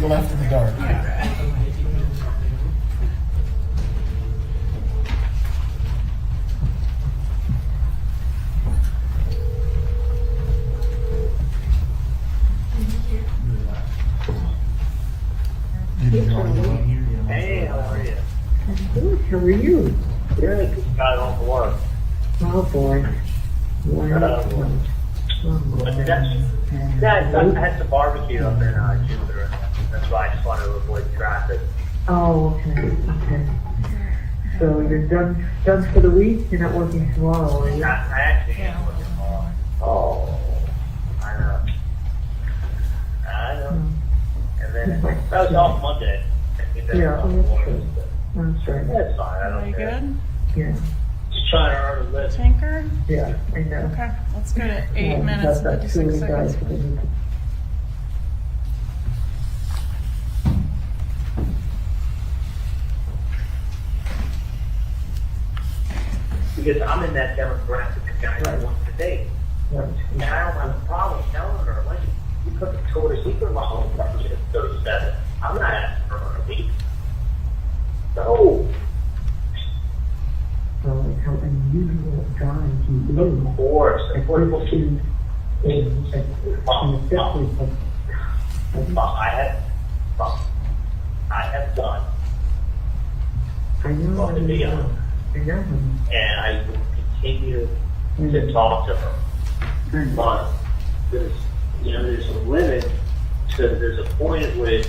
the left in the dark. Hey, how are you? Good. How are you? Good. Just got home from work. Oh boy. I had some barbecue up in Jupiter. That's why I just wanted to avoid traffic. Oh, okay. Okay. So you're done for the week? You're not working tomorrow, are you? I actually am working tomorrow. Oh. I know. And then that was off Monday. Yeah, that's true. That's right. That's fine. I don't Are you care. good? Yeah. Just trying to earn a living. Tinker? Yeah, I know. Okay, let's go to 8 minutes and 56 seconds. Because I'm in that demographic of guys I want to date. And I don't have a problem telling her, like, you put the Victoria's Secret model in front of me at 37. I'm not asking for her to leave. No. Like how unusual a guy he is. Of course. Of course. Especially I have done. I know. Well, to be honest. I know him. And I will continue to talk to her. But there's a limit to, there's a point at which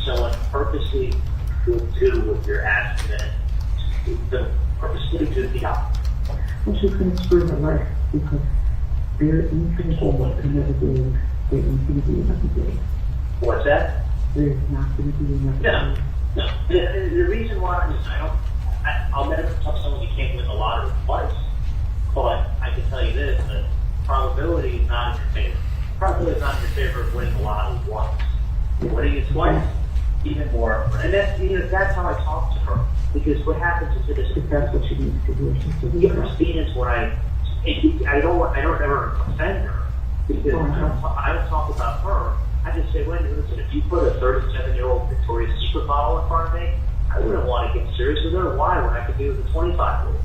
someone purposely will do what you're asking them to purposely do the opposite. Well, she's going to screw her life because they're infinite almost can never do what you can do another day. What's that? There's not going to be another No. day. The reason why is I'll never tell someone you can't win a lottery twice. But I can tell you this, that probability is not in your favor. Probability is not in your favor of winning a lottery once. Winning it twice, even more. And that's how I talk to her. Because what happens is this. If that's what she needs to do, she's to You understand when I don't ever offend her. Because I don't talk about her. I just say, Wendi, listen, if you put a 37-year-old Victoria's Secret model in front of me, I wouldn't want to get serious with her. Why? When I could do with a 25-year-old.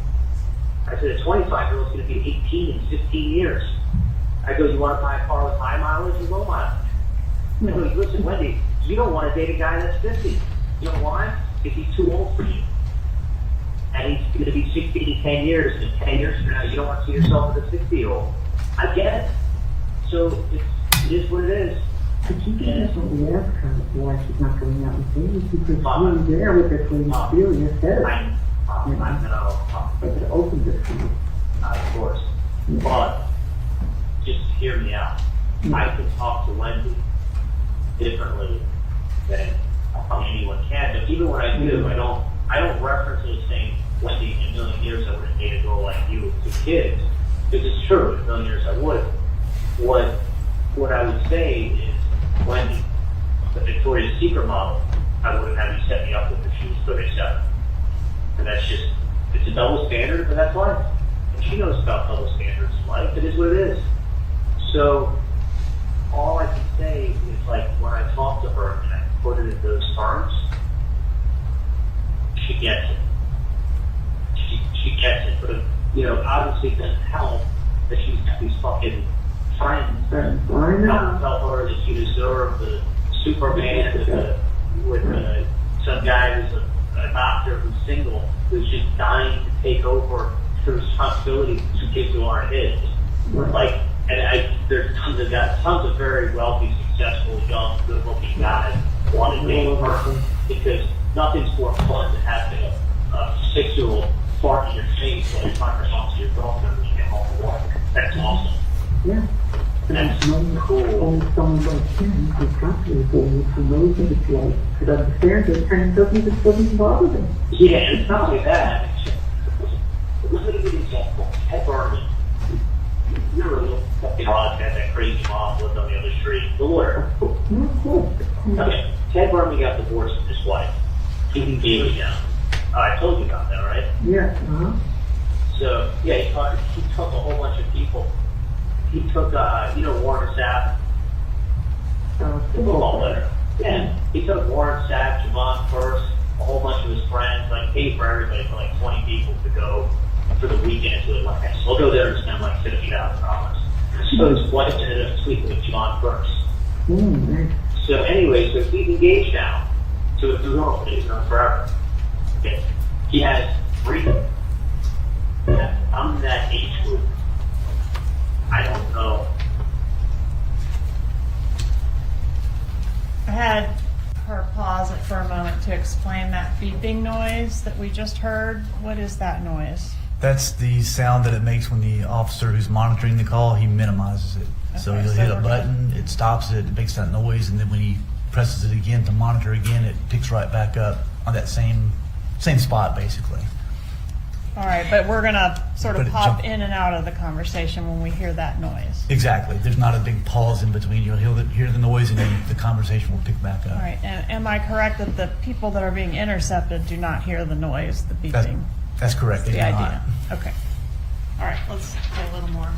I said, a 25-year-old is going to be 18 in 15 years. I go, you want to buy a car with high mileage or low mileage? I go, listen, Wendi, you don't want to date a guy that's 50. You know why? Because he's too old for you. And he's going to be 60 in 10 years. And 10 years from now, you don't want to see yourself as a 60-year-old. I get it. So it is what it is. But you can definitely ask her why she's not going out with me because she was there with her when you said I know. But it opened it for you. Of course. But just hear me out. I can talk to Wendi differently than anyone can. But even when I do, I don't reference it saying, Wendi, in a million years I wouldn't date a girl like you with 2 kids. Because it's true, in a million years I would. What I would say is, Wendi, the Victoria's Secret model, I wouldn't have you set me up with if she was 37. And that's just, it's a double standard, but that's life. And she knows about double standards in life. It is what it is. So, all I can say is, like, when I talk to her and I put it in those terms, she gets it. She gets it. But, obviously it doesn't help that she's got these fucking friends. I know. Tell her that she deserved the Superman with some guy who's a doctor who's single, who's just dying to take over the responsibility to kids who aren't his. Like, there's tons of very wealthy, successful, young, good-looking guys want to date her because nothing's more fun than having a 6-year-old fart in your face while you're trying to talk to your girlfriend when you get home from work. That's awesome. Yeah. That's cool. Only someone like him who's constantly doing it, who knows what it's like, could understand it, and doesn't bother them. Yeah, and it's not only that. Look at a good example. Ted Berman. You're a little fucking odd, had that crazy mom lived on the other street. The lawyer. Okay, Ted Berman got divorced from his wife. He gave it down. I told you about that, right? Yeah. So, yeah, he took a whole bunch of people. He took, Warren Sapp, the football player. Yeah, he took Warren Sapp, Javon first, a whole bunch of his friends, like paid for everybody for like 20 people to go for the weekend. So they're like, okay, so we'll go there and spend like $50,000. So his wife ended up sleeping with Javon first. Nice. So anyway, so he's engaged now to a new girl that he's known forever. Okay. He has freedom. Yeah, I'm in that age group. I don't know. I had her pause it for a moment to explain that beeping noise that we just heard. What is that noise? That's the sound that it makes when the officer who's monitoring the call, he minimizes it. So Okay, he'll so hit a we're button, it stops it, it makes that noise, and then when he presses it again to monitor again, it picks right back up on that same spot, basically. All right, but we're gonna sort of But it pop jump- in and out of the conversation when we hear that noise. Exactly. There's not a big pause in between. You'll hear the noise, and then the conversation will pick back up. All right, and am I correct that the people that are being intercepted do not hear the noise, the That's, beeping? that's correct. They The do not. idea. Okay. All right, let's play a little more.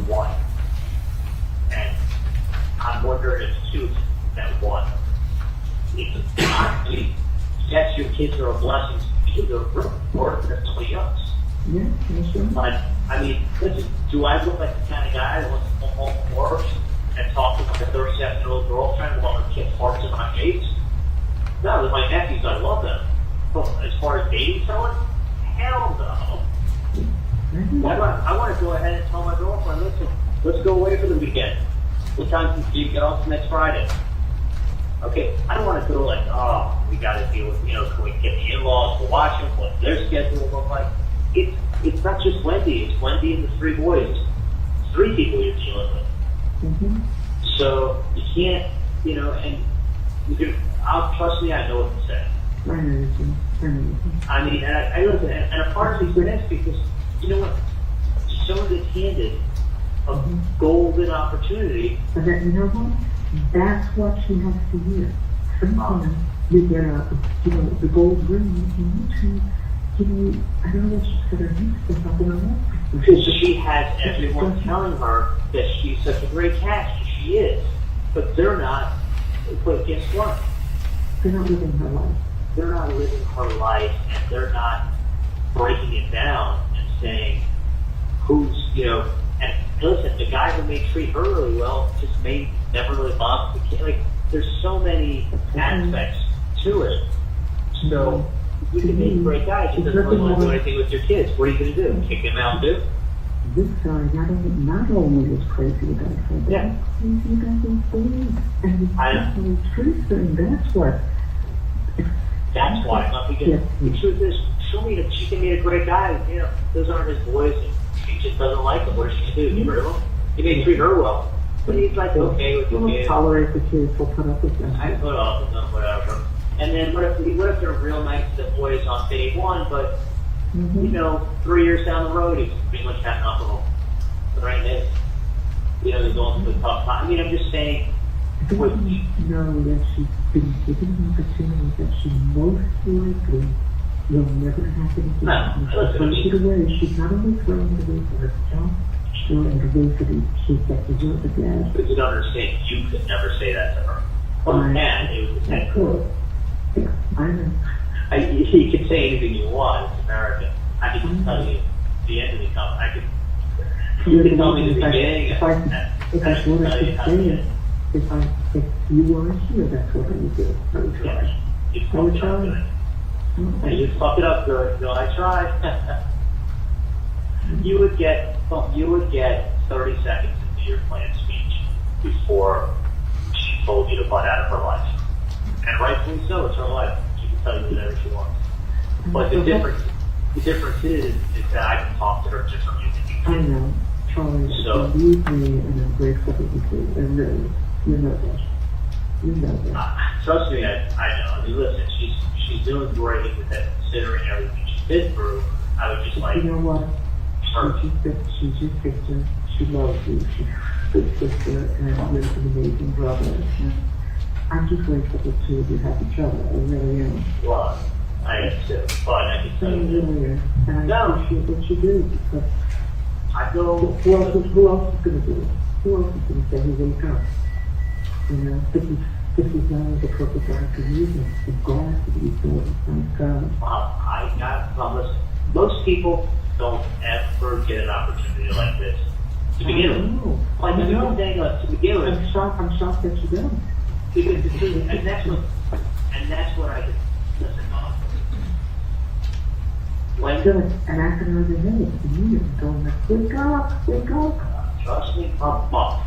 One. And I'm wondering if two that one. Yes, your kids are a blessing to the work than somebody else. Yeah, sure. But, I mean, listen, do I look like the kind of guy that wants to come home from work and talk to like a 37-year-old girlfriend while her kid farts in my face? No, with my nephews, I love them. But as far as dating someone, hell no. I want to go ahead and tell my girlfriend, listen, let's go away for the weekend. What time can you get off next Friday? Okay, I don't want to go like, oh, we got to deal with, can we get the in-laws to watch them, what their schedule will look like? It's not just Wendi, it's Wendi and the three boys. It's three people you're dealing with. Mm-hmm. So you can't, and you can, trust me, I know what to say. I mean, and I listen, and a part of me is because, you know what, someone gets handed a golden opportunity. And that, you know what? That's what she has to hear. Sometimes you get the gold ring, and I don't know if she's got her use for something else. Because she has everyone telling her that she's such a great catch, and she is. But they're not, but guess what? They're not living her life. They're not living her life, and they're not breaking it down and saying who's, and listen, the guy who may treat her really well just may never really bother the kid. Like, there's so many aspects to it. So, you can be a great guy, just doesn't really want to do anything with your kids. What are you going to do? Kick them out too? This guy not only was crazy about her, but Yeah. crazy about his boys. And I know. the truth, and that's what. That's why. Not because the truth is, she can be a great guy. Those aren't his boys. And she just doesn't like them. What does she do? Get rid of them? He may treat her well, but he's like okay with the We'll kids. tolerate the kids. We'll put up with them. I put up with them, whatever. And then what if they're real nice to the boys on day one, but 3 years down the road, he's pretty much had enough of them. But right now, they're going through a tough time. I mean, I'm just saying. I don't know that she's been given an opportunity that she most likely will never happen again. No, She's throwing it away. She's not only throwing it away for herself, she's throwing it away for the kids that deserve it, Dad. But you don't understand. You could never say that to her. Well, you can. It was the head coach. Yeah, I know. You can say anything you want. It's America. I can just tell you the end of the company. You can tell me the beginning. If I what I could say, if you weren't here, that's what I would do. I would try. You fucked it up good. And you fucked it up good. I tried. You would get 30 seconds into your planned speech before she told you to butt out of her life. And rightfully so, it's her life. She can tell you whatever she wants. But the difference is that I can talk to her differently than you I can. know. Charlie, So- believe me, and I'm grateful that you do. And really, you know that. You know that. Trust me, I know. I mean, listen, she's doing great with that, considering everything she's been through. I would just like You know what? her. She's your sister. She loves you. She's a good sister, and you're an amazing brother. And I'm just grateful that the two of you have each other. I really am. Well, I am too. But I can I tell you this. really am. And I No. appreciate what you do, because I go. who else is going to do it? who else is going to say he wake up? You know, $50 a purpose after using the glass to be doing. Thank God. I got promised. Most people don't ever get an opportunity like this to begin with. Like the whole thing, to begin with. I'm shocked that you don't. Because the thing, and that's what I listen, Mom. When Good, and I can understand it. You going like, wake up, wake up. trust me, Mom,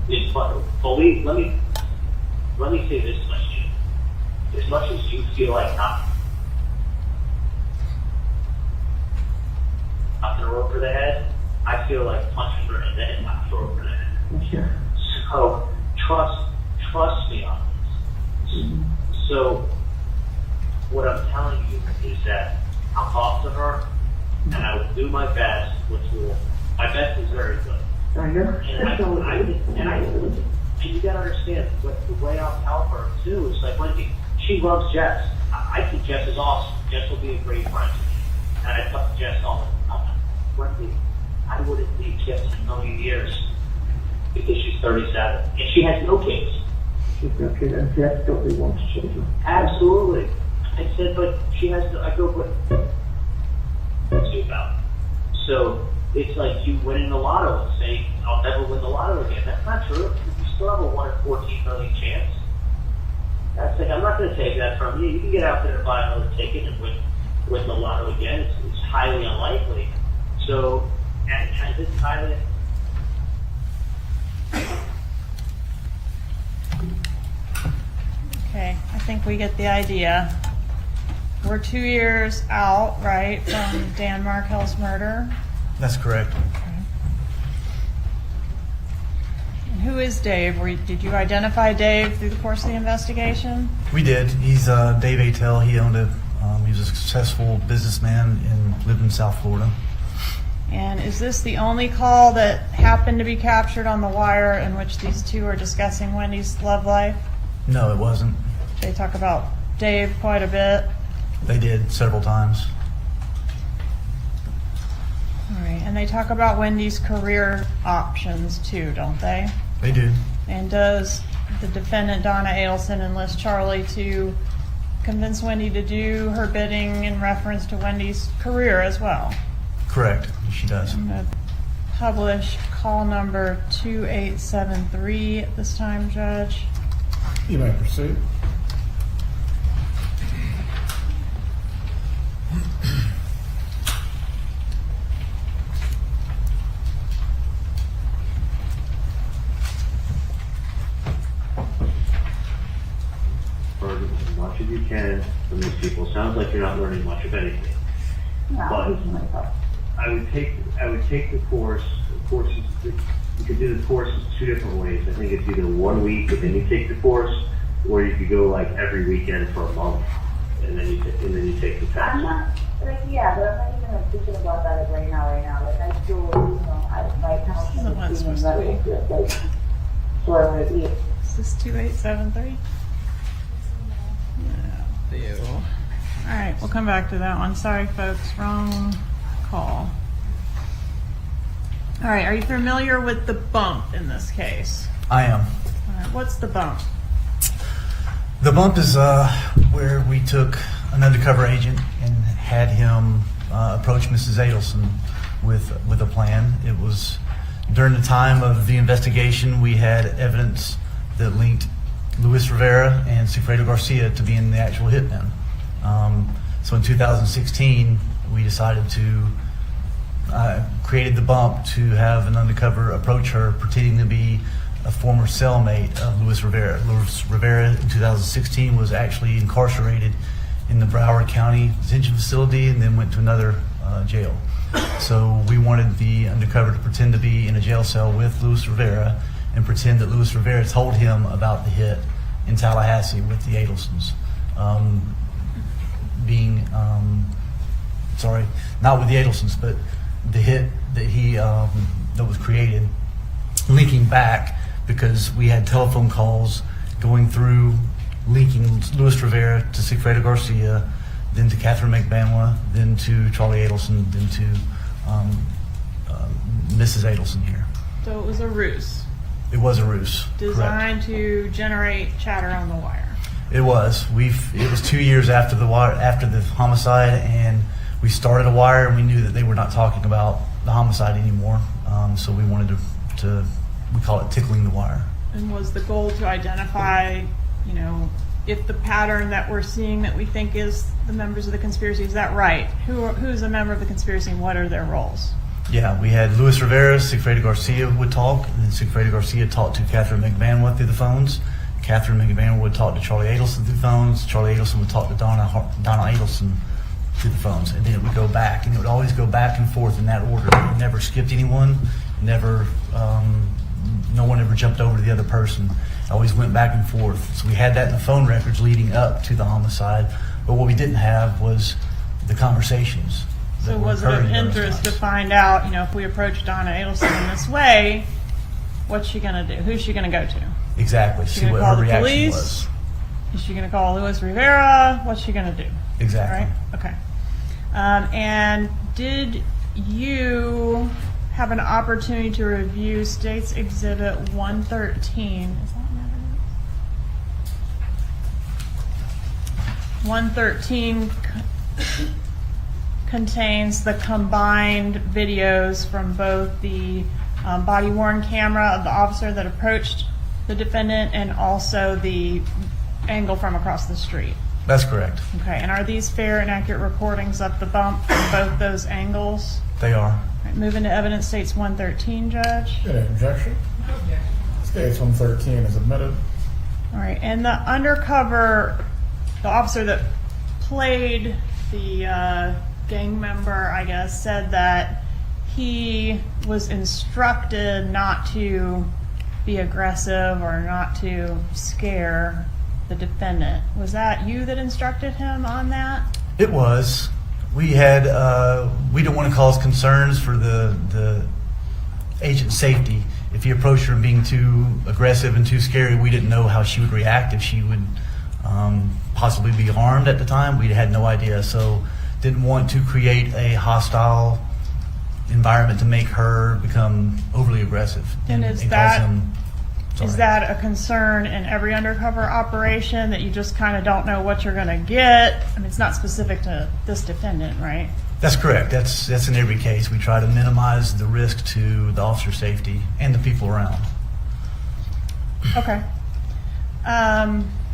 it's fun. Believe. Let me say this much to you. As much as you feel like knocking her over the head, I feel like punching her and then knock her over the head. Sure. So trust me on this. So what I'm telling you is that I'll talk to her and I will do my best, my best is very good. I know. And you gotta understand, the way I'll tell her too is like, Wendy, she loves Jess. I think Jess is awesome. Jess will be a great friend to me. And I talk to Jess all the time. Wendy, I wouldn't leave Jess in a million years because she's 37 and she has no kids. She's got kids, and Jess still wants children. Absolutely. I said, but she has to, I go, but what's she about? So it's like you winning the lotto and saying, I'll never win the lotto again. That's not true. You still have a 1 in 14 million chance. That's like, I'm not going to take that from you. You can get out there and buy another ticket and win the lotto again. It's highly unlikely. So, and it's highly. Okay, I think we get the idea. We're 2 years out, right, from Dan Markel's murder. That's correct. And who is Dave? Did you identify Dave through the course of the investigation? We did. He's Dave Attell. He owned he was a successful businessman and lived in South Florida. And is this the only call that happened to be captured on the wire in which these two are discussing Wendy's love life? No, it wasn't. They talk about Dave quite a bit. They did several times. All right, and they talk about Wendy's career options too, don't they? They do. And does the defendant, Donna Adelson, enlist Charlie to convince Wendy to do her bidding in reference to Wendy's career as well? Correct. She does. I'm going to publish call number 2873 at this time, Judge. You may proceed. Learn as much as you can from these people. Sounds like you're not learning much of anything. But I would take the course. The course is, you could do the course 2 different ways. I think it's either 1 week and then you take the course, or you could go like every weekend for a month and then you take the test. I'm not, like, yeah, but I'm not even thinking about that right now. Like, I still, my This isn't what it's supposed to be. like, where I would be. Is this 2873? No. Ew. All right, we'll come back to that one. Sorry, folks, wrong call. All right, are you familiar with the bump in this case? I am. All right, what's the bump? The bump is where we took an undercover agent and had him approach Mrs. Adelson with a plan. It was during the time of the investigation. We had evidence that linked Luis Rivera and Sigfredo Garcia to being the actual hitmen. So in 2016, we decided to created the bump to have an undercover approach her, pretending to be a former cellmate of Luis Rivera. Luis Rivera in 2016 was actually incarcerated in the Broward County detention facility and then went to another jail. So we wanted the undercover to pretend to be in a jail cell with Luis Rivera and pretend that Luis Rivera told him about the hit in Tallahassee with the Adelsons. Not with the Adelsons, but the hit that that was created, linking back because we had telephone calls going through, linking Luis Rivera to Sigfredo Garcia, then to Catherine McBanwa, then to Charlie Adelson, then to Mrs. Adelson here. So it was a ruse. It was a ruse. Correct. designed to generate chatter on the wire. It was. It was 2 years after the homicide, and we started a wire, and we knew that they were not talking about the homicide anymore. So we wanted to we call it tickling the wire. And was the goal to identify, if the pattern that we're seeing that we think is the members of the conspiracy, is that right? Who's a member of the conspiracy and what are their roles? Yeah, we had Luis Rivera, Sigfredo Garcia would talk, and then Sigfredo Garcia talked to Catherine McManus through the phones. Catherine McManus would talk to Charlie Adelson through the phones. Charlie Adelson would talk to Donna Adelson through the phones, and then it would go back, and it would always go back and forth in that order. It never skipped anyone, never, no one ever jumped over to the other person. It always went back and forth. So we had that in the phone records leading up to the homicide, but what we didn't have was the conversations. So was it of interest to find out, if we approach Donna Adelson in this way, what's she going to do? Who's she going to go to? Exactly. Is she See going to what call her the reaction police? was. Is she going to call Luis Rivera? What's she going to do? Exactly. Right? Okay. And did you have an opportunity to review State's Exhibit 113? Is that what it is? 113 contains the combined videos from both the body-worn camera of the officer that approached the defendant and also the angle from across the street. That's correct. Okay, and are these fair and accurate recordings of the bump from both those angles? They are. All right, moving to evidence, States 113, Judge. Any objection? States 113 is admitted. All right, and the officer that played the gang member, I guess, said that he was instructed not to be aggressive or not to scare the defendant. Was that you that instructed him on that? It was. We had, we didn't want to cause concerns for the agent's safety. If he approached her being too aggressive and too scary, we didn't know how she would react, if she would possibly be harmed at the time. We had no idea, so didn't want to create a hostile environment to make her become overly aggressive. And cause is that a concern in every undercover operation, that you just kind of don't know what you're going to get? I mean, it's not specific to this defendant, right? That's correct. That's in every case. We try to minimize the risk to the officer's safety and the people around. Okay.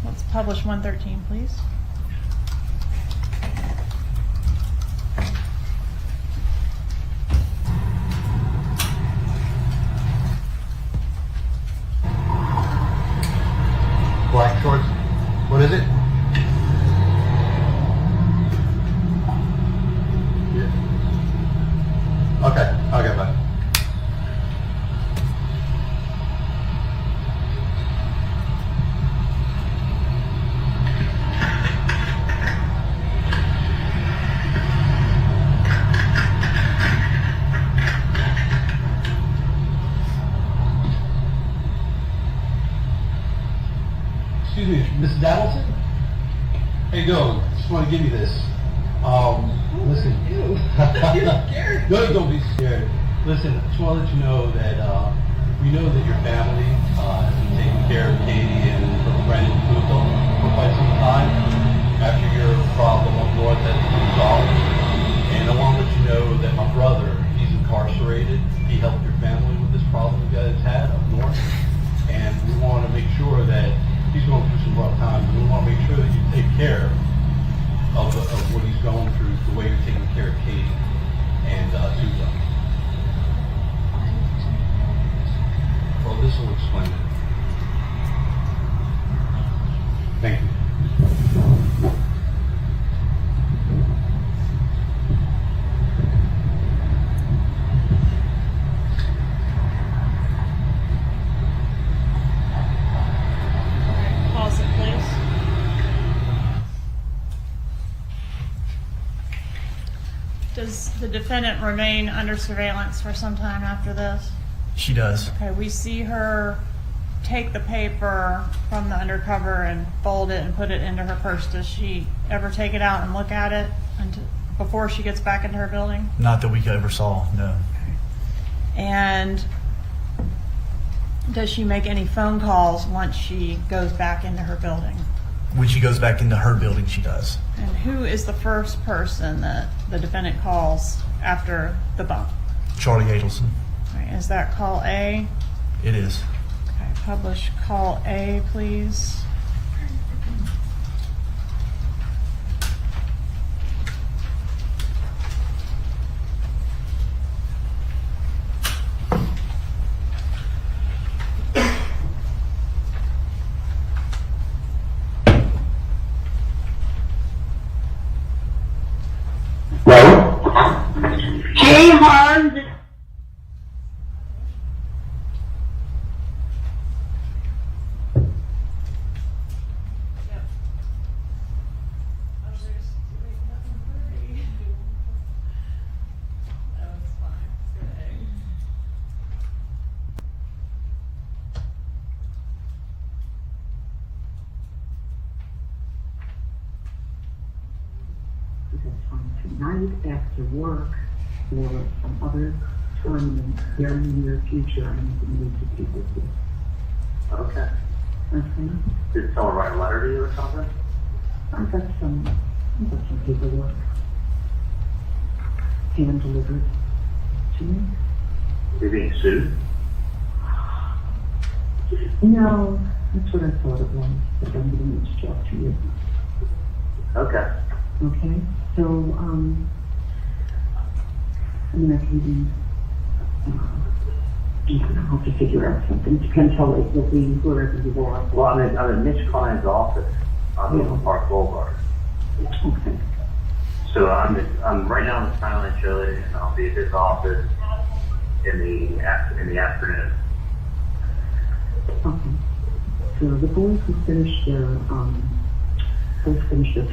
Let's publish 113, please. Black shorts. What is it? Yeah. Okay. Bye. Excuse me, Mrs. Adelson? How you doing? Just want to give you this. Listen. You're scared. No, don't be scared. Listen, I just want to let you know that we know that your family has been taking care of Katie and her friend Pluto for quite some time after your problem up north has been resolved. And I want to let you know that my brother, he's incarcerated. He helped your family with this problem you guys had up north. And we want to make sure that he's going through some rough times, and we want to make sure that you take care of what he's going through, the way you're taking care of Katie and Tuzo. Well, this will explain it. Thank you. Pause it, please. Does the defendant remain under surveillance for some time after this? She does. Okay, we see her take the paper from the undercover and fold it and put it into her purse. Does she ever take it out and look at it before she gets back into her building? Not that we ever saw, no. And Does she make any phone calls once she goes back into her building? When she goes back into her building, she does. And who is the first person that the defendant calls after the bump? Charlie Adelson. All right, is that call A? It is. Okay, publish call A, please. Hey, Hans. Tonight after work or some other time in the very near future, I need to speak with you. Okay. Okay? Did someone write a letter to you or something? I've got some paperwork hand delivered to me. You're being sued? No, that's what I thought it was, but I'm going to talk to you. Okay. Okay? So, I mean, I can have to figure out something. Depends how late you'll be, wherever you are. Well, I'm in Mitch Klein's office on Oakland Park Boulevard. Okay. So I'm right now in Skyline, Chile, and I'll be at his office in the afternoon. Okay. So the boys who finished their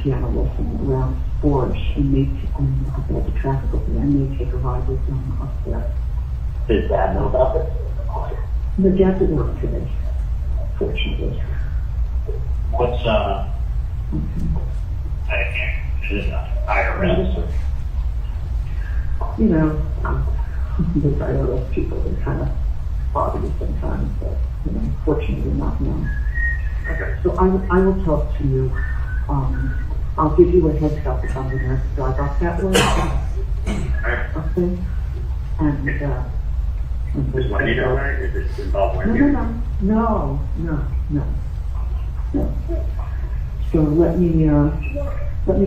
piano lesson around 4-ish, and the traffic over there, and they take a ride with them up there. Does Dad know about this? The dad's at work today, fortunately. What's I can't. Is it IRS? You know, those IRS people, they kind of bother me sometimes, but, you know, fortunately not now. Okay. So I will talk to you. I'll give you a heads up if I'm going to drive up that way. Okay? And Is Wendi down there? Is it involved Wendi? No. So let me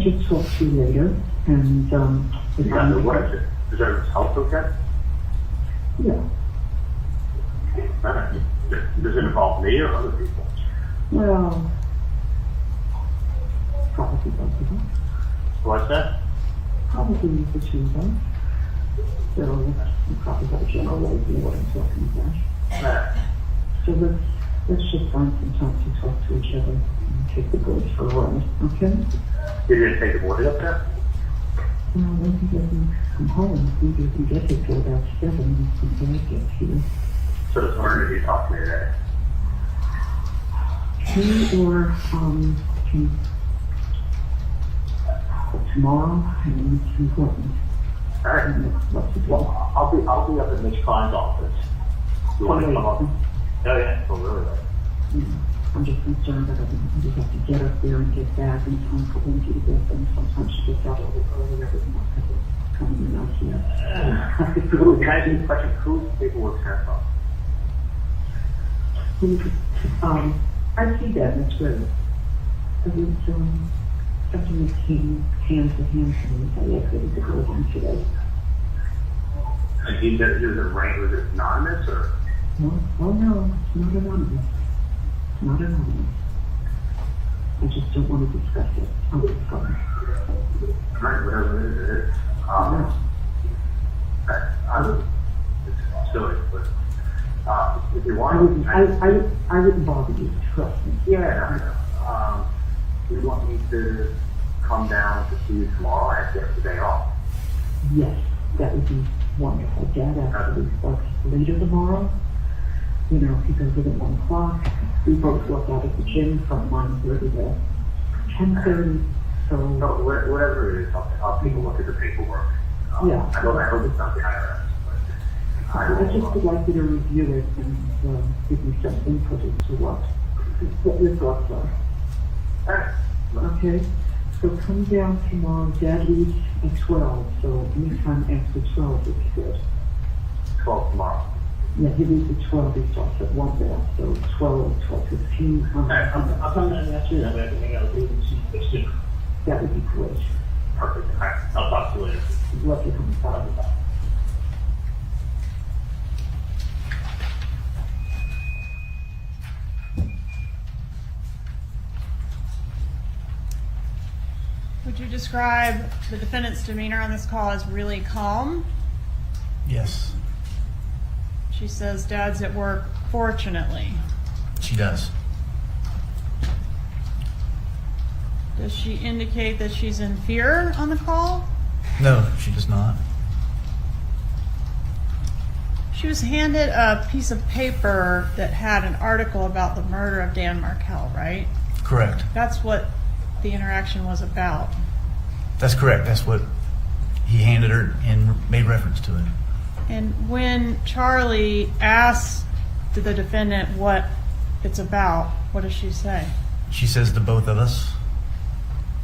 just talk to you later, and What is it? Is there health okay? Yeah. Does it involve me or other people? Well, probably both of them. What's that? Probably the two of them. So you probably have a general idea what I'm talking about. So let's just find some time to talk to each other and take the boys for a ride, okay? You're going to take the boys up there? Well, maybe they can come home. Maybe we can get here till about 7 and then get here. So this morning you talked to me today. Or tomorrow, and it's important. All right. And what's it Well, I'll be up at Mitch Klein's office. You want to come up? Oh yeah, so really late. I'm just concerned that I just have to get up there and get back in time for Wendi to get them. Sometimes she gets out a little earlier, but not coming in out here. Can I ask you a question? Whose paperwork sent from? I see that, that's great. It was something that came hand to hand to me. I asked it to go on today. And is it anonymous or? No, oh no, it's not anonymous. It's not anonymous. I just don't want to discuss it on the phone. Right, whatever it is. It's silly, but if you want, I wouldn't bother you, trust me. yeah, I know. Do you want me to come down to see you tomorrow? I have to have the day off. Yes, that would be wonderful. Dad actually works later tomorrow. You know, he goes in at 1 o'clock. We both work out at the gym from 9:30 to 10:30. So, No, whatever it is, I'll take a look at the paperwork. Yeah. I hope it's not the IRS. I just would like you to review it and give me some input into what your thoughts are. Okay? So come down tomorrow. Dad leaves at 12, so anytime after 12 is good. 12 tomorrow. Yeah, he leaves at 12. He starts at 1 there, so 12, 12:15. I'll come down after that. Everything I'll do and see if it's good. That would be great. Perfect. All right. I'll talk to you later. Love you coming by. Would you describe the defendant's demeanor on this call as really calm? Yes, She says Dad's at work, fortunately. she does. Does she indicate that she's in fear on the call? No, she does not. She was handed a piece of paper that had an article about the murder of Dan Markel, right? Correct. That's what the interaction was about. That's correct. That's what he handed her and made reference to it. And when Charlie asked the defendant what it's about, what does she say? She says to both of us,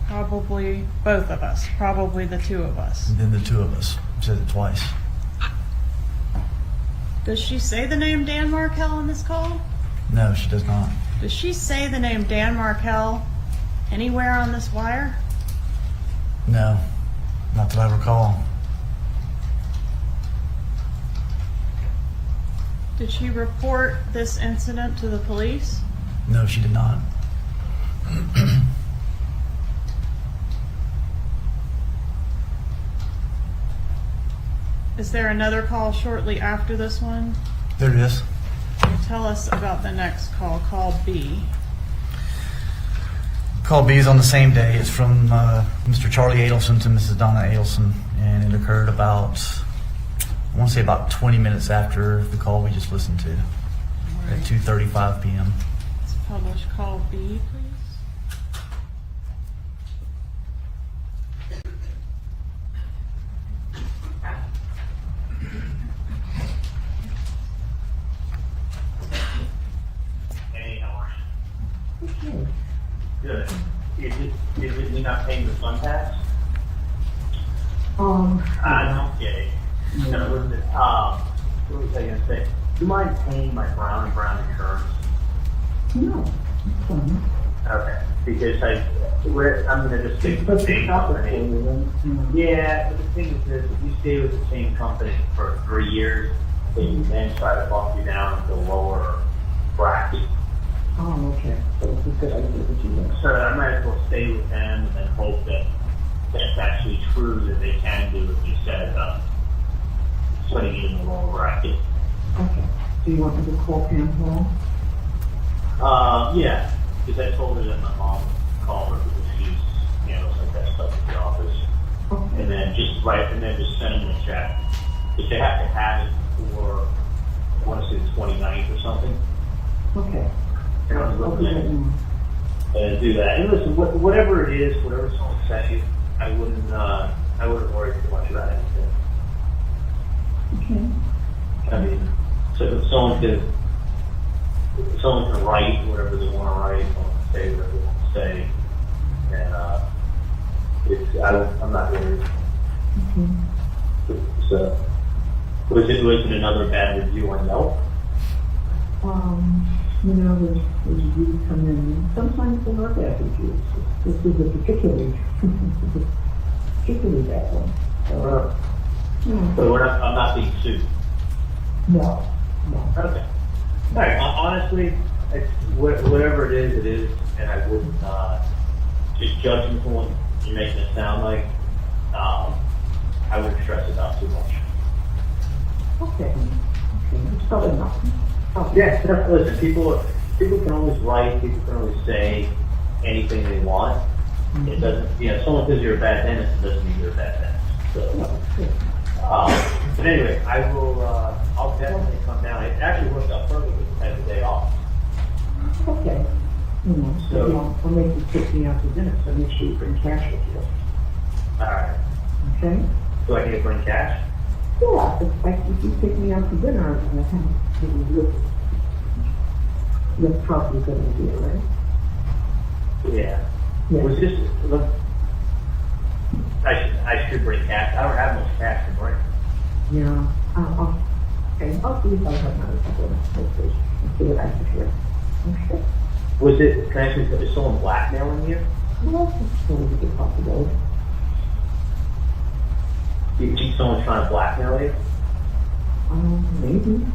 Probably both of us. Probably the two of us. and then the two of us. Said it twice. Does she say the name Dan Markel on this call? No, she does not. Does she say the name Dan Markel anywhere on this wire? No, not that I recall. Did she report this incident to the police? No, she did not. Is there another call shortly after this one? There it is. Tell us about the next call, call B. Call B is on the same day. It's from Mr. Charlie Adelson to Mrs. Donna Adelson, and it occurred about, I want to say about 20 minutes after the call we just listened to at 2:35 p.m. Let's publish call B, please. Hey, how are you? Okay. Good. Is it you not paying the fund tax? Um, No kidding. No, listen, what was I gonna say? Do you mind paying my Brown and Brown insurance? no, it's fine. Okay. Because I'm gonna just stick with the But same it's not the company. same, then, Yeah, but the thing is this, if you stay with the same company for 3 years, they can then try to bump you down to lower bracket. Oh, okay. So it's a good idea that you do. So I might as well stay with them and then hope that that's actually true, that they can do what you said about putting it in the lower bracket. Okay. Do you want me to call Pam Hall? Yeah, because I told her that my mom called her because she's handles like that stuff at the office. Okay. And then just send them a check. If they have to have it for, I want to say the 29th or something. Okay. And I'll do that now. do that. And listen, whatever it is, whatever someone says, I wouldn't worry too much about anything. Okay. I mean, so if someone can write whatever they want to write, someone can say whatever they want to say, and I'm not worried. Okay. So, was it another bad review on Yelp? You know, there's reviews come in. Sometimes they're not bad reviews. This is a particularly bad one. So, yeah. So I'm not being sued. No, no. Okay. All right. Honestly, it's, whatever it is, and I wouldn't just judging from what you're making it sound like. I wouldn't stress it out too much. Okay. It's probably not. Yeah. Listen, people can always write. People can always say anything they want. It doesn't. You know, someone says you're a bad dentist, it doesn't mean you're a bad dentist. So. No, it's good. But anyway, I will. I'll definitely come down. It actually worked out perfectly. I had the day off. Okay. You know, So- so I'll make you take me out to dinner, so make sure you bring cash with you. All right. Okay? Do I need to bring cash? Yeah, it's like if you take me out to dinner and I have to look, that's probably a good idea, right? Yeah. Yeah. Was this, look, I should bring cash. I don't have much cash to bring. Yeah, I'll see if I have another couple of places and see what I can hear. Okay. Was it, can I ask you, is someone blackmailing you? Well, that's still a good possibility. Do you think someone's trying to blackmail you? Maybe.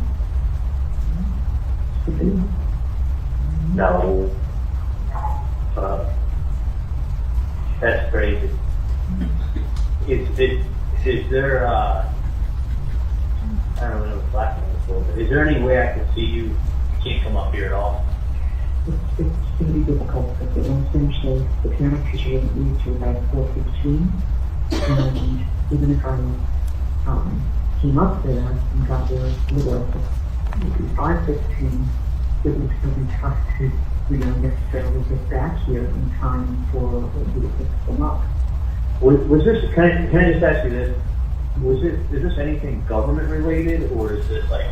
Could be. No. That's crazy. Is there, I don't know what blackmail is for, but is there any way I can see you? You can't come up here at all? It's going to be difficult because they don't finish the piano teacher didn't leave till about 4:15. And even if I came up there and got there a little maybe 5:15, it was going to be tough to, necessarily get back here in time for you to pick them up. Was this, can I just ask you this? Is this anything government related, or is this like,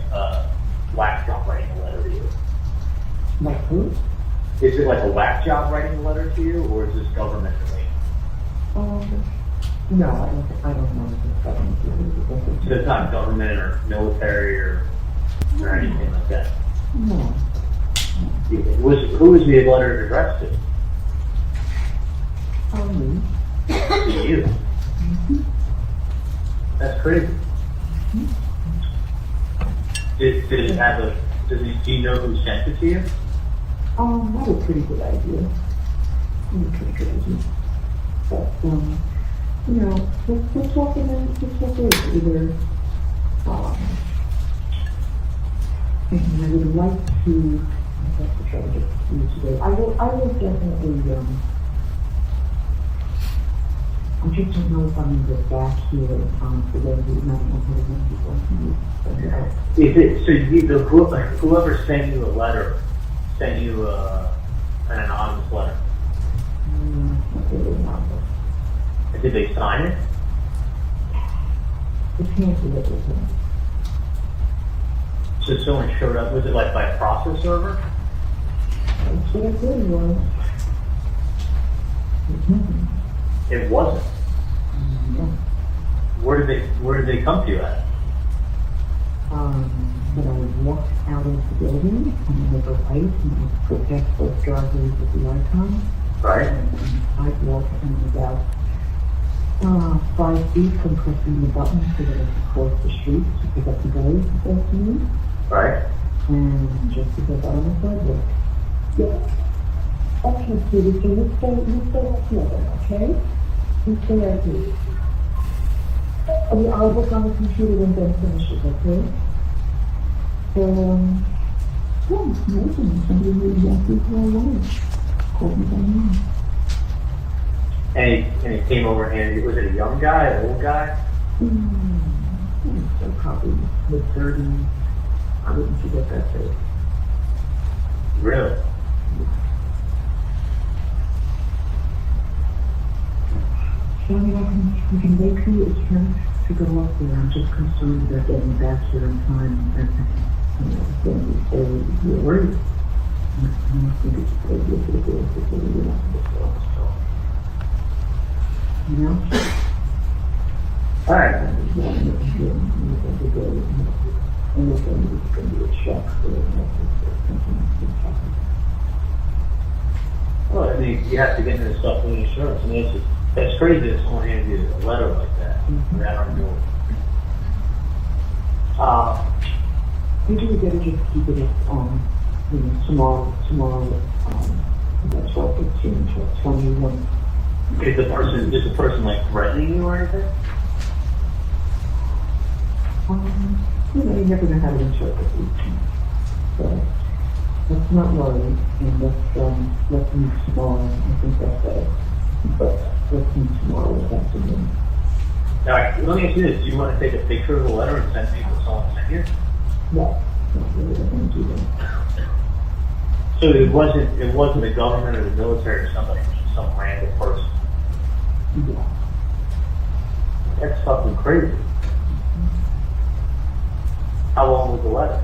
whack job writing a letter to you? Like who? Is it like a whack job writing a letter to you, or is this government related? No, I don't know if it's government. So it's not government or military or anything like that? No. Who was the letter addressed to? Me. To you? That's crazy. Did it have a, do you know who sent it to you? That was a pretty good idea. But, let's walk in and just walk in. Either, and I would like to, I have to try to get to you today. I will definitely, I just don't know if I'm going to get back here in time for them to not know how to run people. Is it, so whoever sent you a letter, sent you an anonymous letter? Did they sign it? It's handwritten with them. So someone showed up, was it like by a process server? That's what I thought it was. It wasn't. Yeah. Where did they come to you at? But I would walk out of the building and then go right and go past both driveways at the icon. Right. And I'd walk and about 5 feet from pressing the button so that I could cross the street to pick up the boys this afternoon. Right. And just to get out on the sidewalk. Yeah. Okay, Kitty, so let's stay right here then, okay? Let's stay right here. I'll look on the computer when Ben finishes, okay? Somebody maybe asked me for a loan. Called me by name. And he came over and was it a young guy, an old guy? So probably mid-30s. I wouldn't forget that face. Really? So we can make you a chance to go up there. I'm just concerned about getting back here in time. You're worried. I don't think it's a good idea for the girls to say you're not going to go. You know? All right. I just want to make sure you go and look at it. It's going to be a shock for something that's happening. Well, I mean, you have to get into stuff with insurance. I mean, that's crazy that someone handed you a letter like that. That aren't doing. Maybe we better just keep it tomorrow, that's what it's in 21. Is the person like threatening you or anything? You never know how to interpret these. So, let's not worry, and let's meet tomorrow. I think that's better. But let's meet tomorrow this afternoon. All right, let me ask you this. Do you want to take a picture of the letter and send me what someone sent you? No, not really. I don't do that. So it wasn't the government or the military or somebody, just some random person. Yeah. That's fucking crazy. How long was the letter?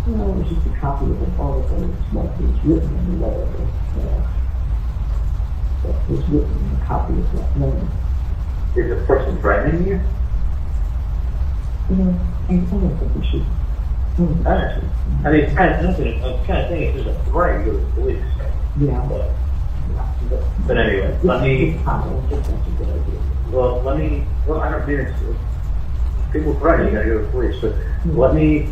Well, it was just a copy of it, all of it, what was written in the letter, that was written in the copy of that letter. Is the person threatening you? You know, I don't think we should. I mean, it's kind of sensitive. I was kind of thinking if there's a threat, you go to the police. Yeah. But anyway, let me. I don't think that's a good idea. Well, I don't mean it's, people threaten you, gotta go to the police, but let me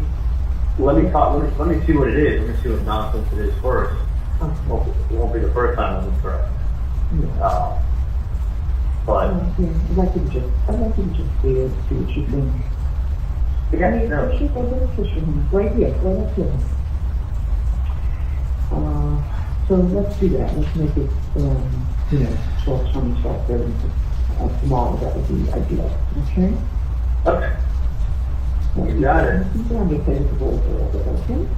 talk, let me see what it is, let me see what nonsense it is first. It won't be the first time I'm threatened. But, Yeah, I'd like you to just see it, see what you think. yeah, I mean, no, it should go beneficial, right here, right up here. So let's do that, let's make it, 12:20, 12:30, tomorrow, that would be ideal, okay? okay, you got it. I'm just saying it's a little bit, okay?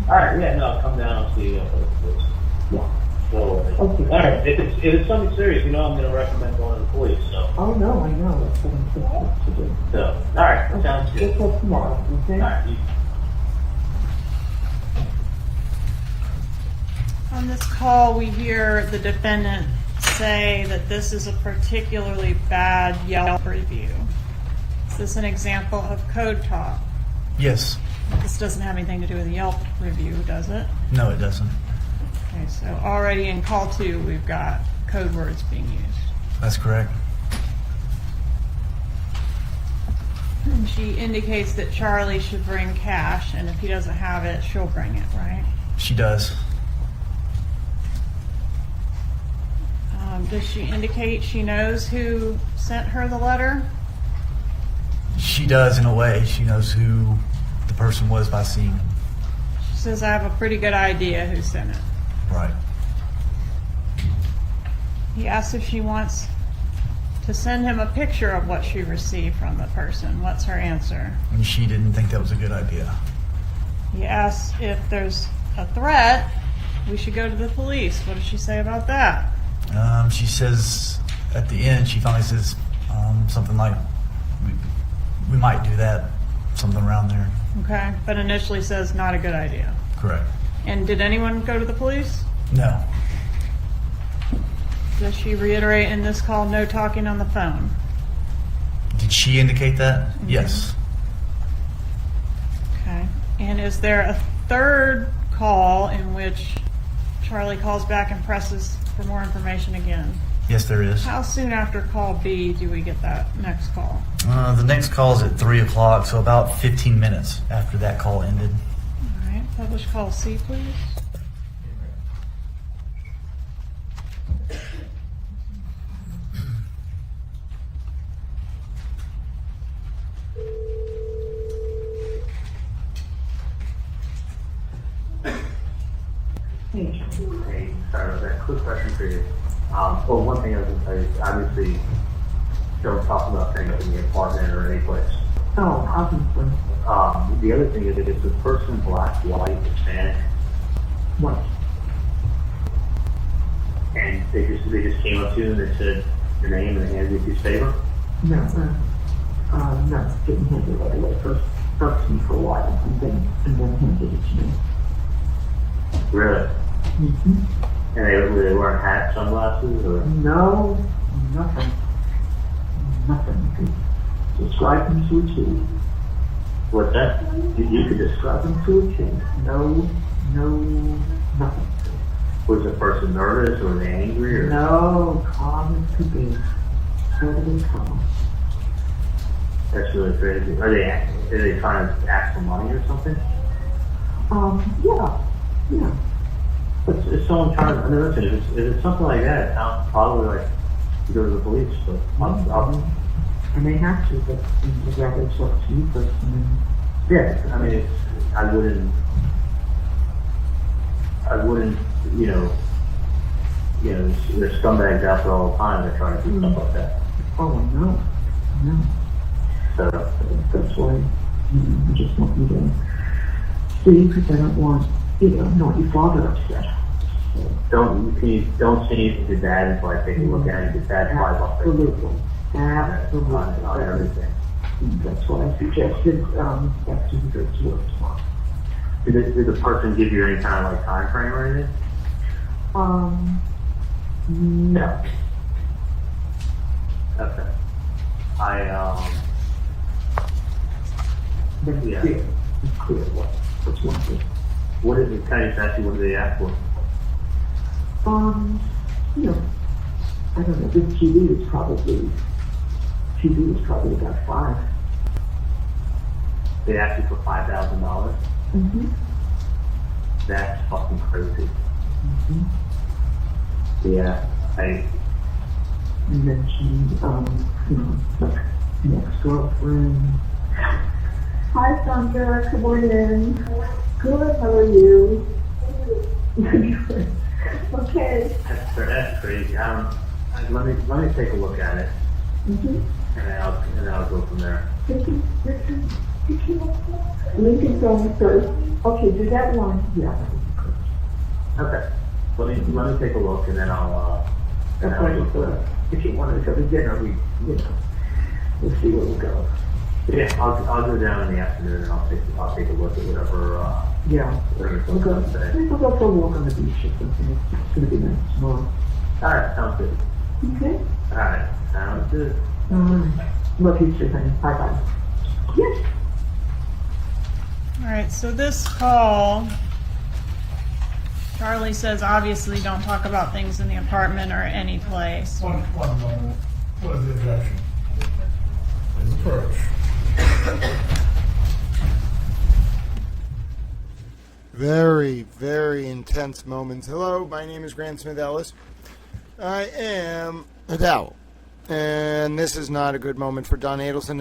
Alright, yeah, no, I'll come down, I'll see you, please. Yeah. So, Okay. alright, if it's something serious, you know I'm gonna recommend going to the police, so, Oh, no, I know, that's what I'm supposed to do. alright, sounds We'll good. talk tomorrow, okay? Alright, you. On this call, we hear the defendant say that this is a particularly bad Yelp review. Is this an example of code talk? Yes. This doesn't have anything to do with the Yelp review, does it? No, it doesn't. Okay, so already in call 2, we've got code words being used. That's correct. And she indicates that Charlie should bring cash, and if he doesn't have it, she'll bring it, right? She does. Does she indicate she knows who sent her the letter? She does in a way. She knows who the person was by seeing him. She says, I have a pretty good idea who sent it. Right. He asks if she wants to send him a picture of what she received from the person. What's her answer? And she didn't think that was a good idea. He asks if there's a threat, we should go to the police. What does she say about that? She says at the end, she finally says something like, we might do that, something around there. Okay, but initially says not a good idea. Correct. And did anyone go to the police? No. Does she reiterate in this call, no talking on the phone? Did she indicate that? Yes. Okay. And is there a third call in which Charlie calls back and presses for more information again? Yes, there is. How soon after call B do we get that next call? The next call is at 3 o'clock, so about 15 minutes after that call ended. All right, publish call C, please. Hey, Hey, sorry about that. Quick question for you. Well, one thing I was going to tell you is obviously don't talk about things in the apartment or any place. oh, obviously, The other thing is that it's a person, black, white, Hispanic, what? and they just came up to you and they said your name and they handed you a piece of paper. No, no, didn't hand it right away. First to me for a while, and then handed it to me. Really? Mm-hmm. And they wearing hats, sunglasses, or No, nothing. Nothing. You could describe them to a T. what's that? You could Describe them to a T. No, nothing. Was the person nervous or were they angry or? No, calm as could be. Totally calm. That's really crazy. Are they trying to ask for money or something? Yeah. But if someone trying to, I mean, listen, if it's something like that, it sounds probably like you go to the police, but And they have to, but they'd rather talk to you first and then. yeah, I mean, I wouldn't, there's scumbags out there all the time that try to do stuff like that. Oh, I know. So, That's why, I just want you to see, because I don't want, not your father upset. So, don't say anything to dad until I take a look at it, because dad's probably up there absolutely. on everything. That's what I suggested, after he goes to work tomorrow. Did the person give you any kind of like time frame or anything? No. Okay. But it's Yeah. clear, it's clear what's one thing. What is it? Can you ask you what do they ask for? You know, I don't know, this TV is probably about 5. They asked you for $5,000. Mm-hmm. That's fucking crazy. Mm-hmm. Yeah. And then she, like, an ex-girlfriend. Hi, Sandra, good morning. Good, how are you? Okay. That's crazy. Let me take a look at it, Mm-hmm. and I'll go from there. Lincoln's on first. Okay, do that one. Yeah. Okay. Let me take a look, and then I'll That's and I'll why go. if you want to go to dinner, we'll see where we go. Yeah, I'll go down in the afternoon, and I'll take a look at whatever Yeah. whatever We'll go, comes today. we'll go for a walk on the beach or something. It's going to be nice tomorrow. All right, sounds good. Okay? All right, sounds good. Love you too, honey. Bye-bye. Yes. All right, so this call, Charlie says obviously don't talk about things in the apartment or any place. One moment. What is the objection? Please approach. Very, very intense moments. Hello, my name is Grant Smith Ellis. I am a dowel. And this is not a good moment for Donna Adelson.